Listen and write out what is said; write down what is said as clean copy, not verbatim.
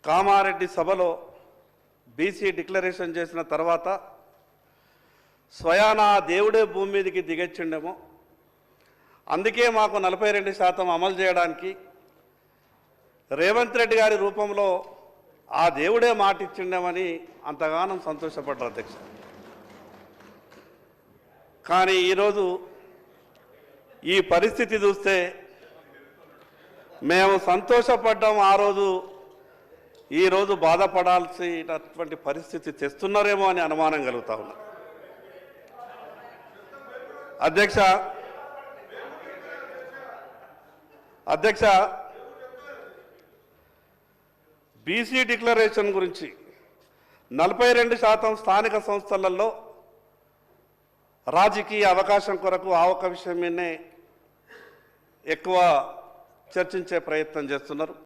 కామారెడ్డి సభలో BC declaration చేసిన తర్వాత స్వయానా దేవుడే భూమి మీదకి దిగొచ్చిండేమో, అందుకే మాకు 42% అమలు చేయడానికి రేవంత్ రెడ్డి గారి రూపంలో ఆ దేవుడే మాట ఇచ్చిండేమని అంతగానం సంతోషపడ్డారు అధ్యక్ష. కానీ ఈరోజు ఈ పరిస్థితి చూస్తే మేము సంతోషపడ్డాం ఆ రోజు, ఈరోజు బాధపడాల్సినటువంటి పరిస్థితి తెస్తున్నారేమో అని అనుమానం కలుగుతా ఉన్నా. అధ్యక్ష బీసీ డిక్లరేషన్ గురించి 42% స్థానిక సంస్థలలో రాజకీయ అవకాశం కొరకు ఆ ఒక్క విషయం మీదనే ఎక్కువ చర్చించే ప్రయత్నం చేస్తున్నారు.